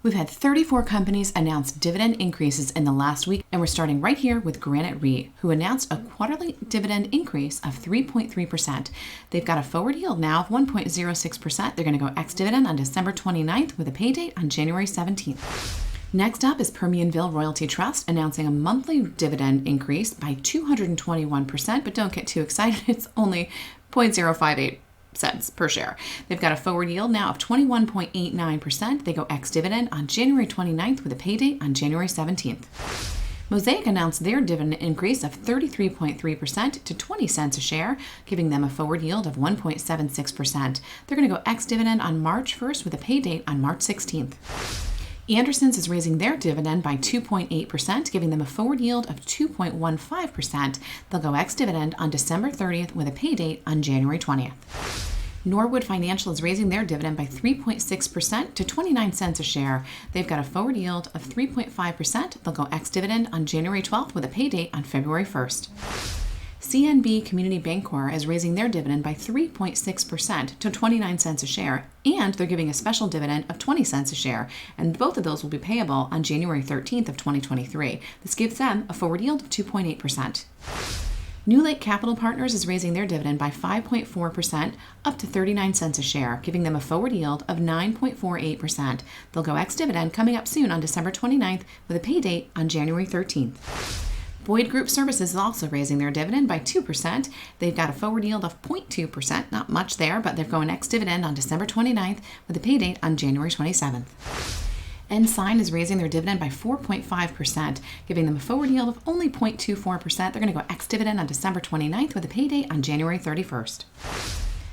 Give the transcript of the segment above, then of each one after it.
We've had 34 companies announce dividend increases in the last week, and we're starting right here with Granite REIT, who announced a quarterly dividend increase of 3.3%. They've got a forward yield now of 1.06%. They're going to go ex-dividend on December 29th with a pay date on January 17th. Next up is Permianville Royalty Trust announcing a monthly dividend increase by 221%, but don't get too excited. It's only 0.058 cents per share. They've got a forward yield now of 21.89%. They go ex-dividend on January 29th with a pay date on January 17th. Mosaic announced their dividend increase of 33.3% to 20 cents a share, giving them a forward yield of 1.76%. They're going to go ex-dividend on March 1st with a pay date on March 16th. Anderson's is raising their dividend by 2.8%, giving them a forward yield of 2.15%. They'll go ex-dividend on December 30th with a pay date on January 20th. Norwood Financial is raising their dividend by 3.6% to 29 cents a share. They've got a forward yield of 3.5%. They'll go ex-dividend on January 12th with a pay date on February 1st. CNB Community Bancorp is raising their dividend by 3.6% to 29 cents a share, and they're giving a special dividend of 20 cents a share, and both of those will be payable on January 13th of 2023. This gives them a forward yield of 2.8%. New Lake Capital Partners is raising their dividend by 5.4% up to 39 cents a share, giving them a forward yield of 9.48%. They'll go ex-dividend coming up soon on December 29th with a pay date on January 13th. Boyd Group Services is also raising their dividend by 2%. They've got a forward yield of 0.2%, not much there, but they're going ex-dividend on December 29th with a pay date on January 27th. Ensign is raising their dividend by 4.5%, giving them a forward yield of only 0.24%. They're going to go ex-dividend on December 29th with a pay date on January 31st.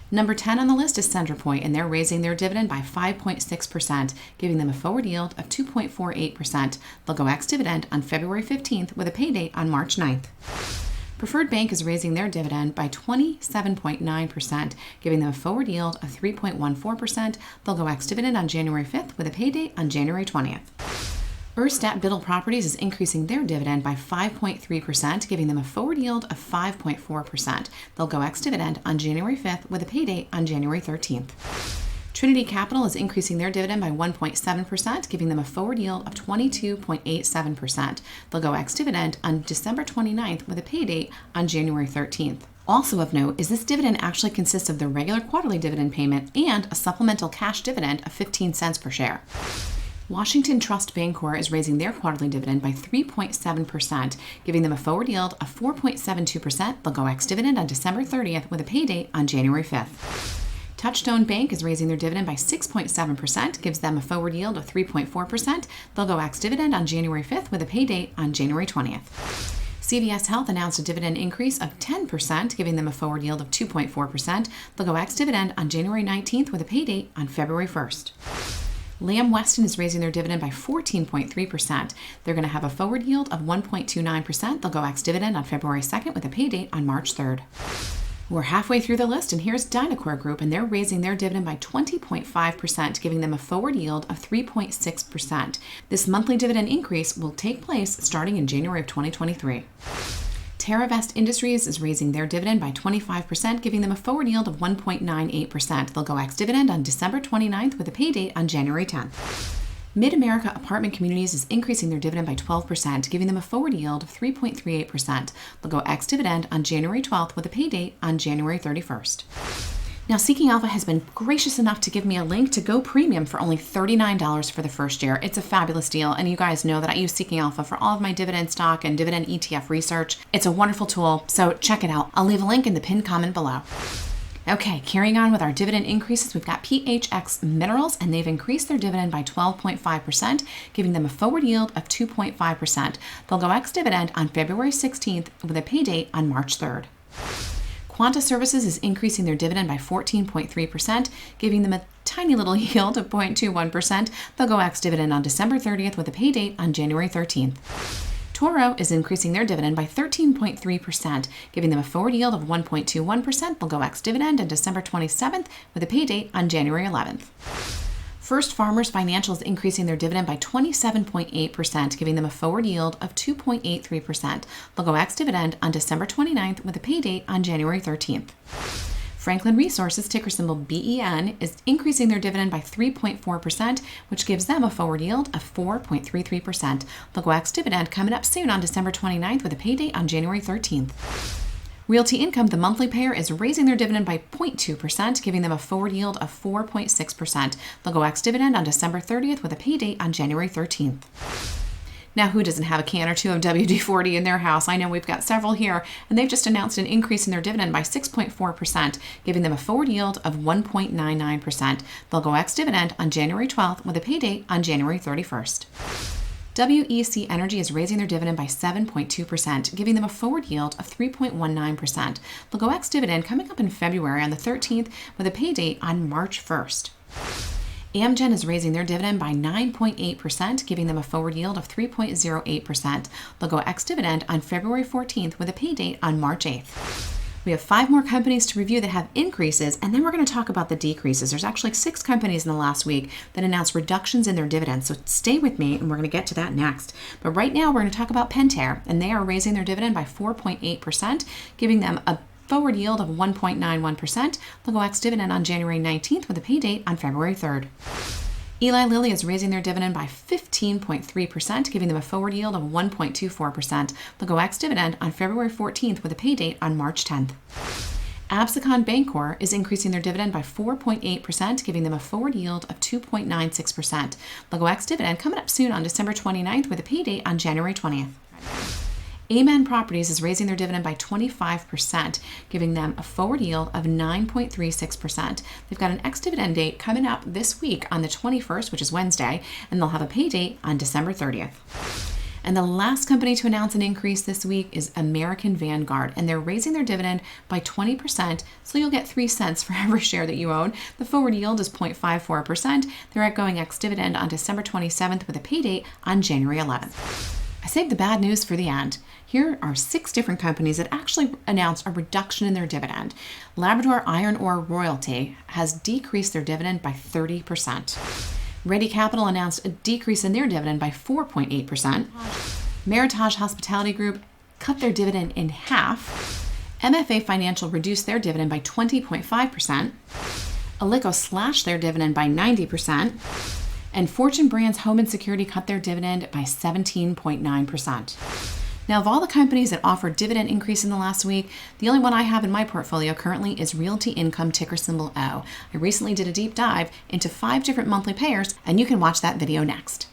Number 10 on the list is Centerpoint, and they're raising their dividend by 5.6%, giving them a forward yield of 2.48%. They'll go ex-dividend on February 15th with a pay date on March 9th. Preferred Bank is raising their dividend by 27.9%, giving them a forward yield of 3.14%. They'll go ex-dividend on January 5th with a pay date on January 20th. Erstad Biddle Properties is increasing their dividend by 5.3%, giving them a forward yield of 5.4%. They'll go ex-dividend on January 5th with a pay date on January 13th. Trinity Capital is increasing their dividend by 1.7%, giving them a forward yield of 22.87%. They'll go ex-dividend on December 29th with a pay date on January 13th. Also of note is this dividend actually consists of the regular quarterly dividend payment and a supplemental cash dividend of 15 cents per share. Washington Trust Bancorp is raising their quarterly dividend by 3.7%, giving them a forward yield of 4.72%. They'll go ex-dividend on December 30th with a pay date on January 5th. Touchstone Bank is raising their dividend by 6.7%, gives them a forward yield of 3.4%. They'll go ex-dividend on January 5th with a pay date on January 20th. CVS Health announced a dividend increase of 10%, giving them a forward yield of 2.4%. They'll go ex-dividend on January 19th with a pay date on February 1st. Lamb Weston is raising their dividend by 14.3%. They're going to have a forward yield of 1.29%. They'll go ex-dividend on February 2nd with a pay date on March 3rd. We're halfway through the list, and here's Dynacor Group, and they're raising their dividend by 20.5%, giving them a forward yield of 3.6%. This monthly dividend increase will take place starting in January of 2023. TerraVest Industries is raising their dividend by 25%, giving them a forward yield of 1.98%. They'll go ex-dividend on December 29th with a pay date on January 10th. Mid-America Apartment Communities is increasing their dividend by 12%, giving them a forward yield of 3.38%. They'll go ex-dividend on January 12th with a pay date on January 31st. Now, Seeking Alpha has been gracious enough to give me a link to Go Premium for only $39 for the first year. It's a fabulous deal, and you guys know that I use Seeking Alpha for all of my dividend stock and dividend ETF research. It's a wonderful tool, so check it out. I'll leave a link in the pinned comment below. Okay, carrying on with our dividend increases, we've got PHX Minerals, and they've increased their dividend by 12.5%, giving them a forward yield of 2.5%. They'll go ex-dividend on February 16th with a pay date on March 3rd. Quanta Services is increasing their dividend by 14.3%, giving them a tiny little yield of 0.21%. They'll go ex-dividend on December 30th with a pay date on January 13th. Toro is increasing their dividend by 13.3%, giving them a forward yield of 1.21%. They'll go ex-dividend on December 27th with a pay date on January 11th. First Farmers Financial is increasing their dividend by 27.8%, giving them a forward yield of 2.83%. They'll go ex-dividend on December 29th with a pay date on January 13th. Franklin Resources, ticker symbol BEN, is increasing their dividend by 3.4%, which gives them a forward yield of 4.33%. They'll go ex-dividend coming up soon on December 29th with a pay date on January 13th. Realty Income, the monthly payer, is raising their dividend by 0.2%, giving them a forward yield of 4.6%. They'll go ex-dividend on December 30th with a pay date on January 13th. Now, who doesn't have a can or two of WD-40 in their house? I know we've got several here, and they've just announced an increase in their dividend by 6.4%, giving them a forward yield of 1.99%. They'll go ex-dividend on January 12th with a pay date on January 31st. WEC Energy is raising their dividend by 7.2%, giving them a forward yield of 3.19%. They'll go ex-dividend coming up in February on the 13th with a pay date on March 1st. Amgen is raising their dividend by 9.8%, giving them a forward yield of 3.08%. They'll go ex-dividend on February 14th with a pay date on March 8th. We have 5 more companies to review that have increases, and then we're going to talk about the decreases. There's actually 6 companies in the last week that announced reductions in their dividends, so stay with me, and we're going to get to that next. But right now, we're going to talk about Pentair, and they are raising their dividend by 4.8%, giving them a forward yield of 1.91%. They'll go ex-dividend on January 19th with a pay date on February 3rd. Eli Lilly is raising their dividend by 15.3%, giving them a forward yield of 1.24%. They'll go ex-dividend on February 14th with a pay date on March 10th. Absecon Bancorp is increasing their dividend by 4.8%, giving them a forward yield of 2.96%. They'll go ex-dividend coming up soon on December 29th with a pay date on January 20th. Amen Properties is raising their dividend by 25%, giving them a forward yield of 9.36%. They've got an ex-dividend date coming up this week on the 21st, which is Wednesday, and they'll have a pay date on December 30th. And the last company to announce an increase this week is American Vanguard, and they're raising their dividend by 20%, so you'll get 3 cents for every share that you own. The forward yield is 0.54%. They're going ex-dividend on December 27th with a pay date on January 11th. I saved the bad news for the end. Here are 6 different companies that actually announced a reduction in their dividend. Labrador Iron Ore Royalty has decreased their dividend by 30%. Ready Capital announced a decrease in their dividend by 4.8%. Meritage Hospitality Group cut their dividend in half. MFA Financial reduced their dividend by 20.5%. Alico slashed their dividend by 90%. And Fortune Brands Home and Security cut their dividend by 17.9%. Now, of all the companies that offered dividend increase in the last week, the only one I have in my portfolio currently is Realty Income, ticker symbol O. I recently did a deep dive into 5 different monthly payers, and you can watch that video next.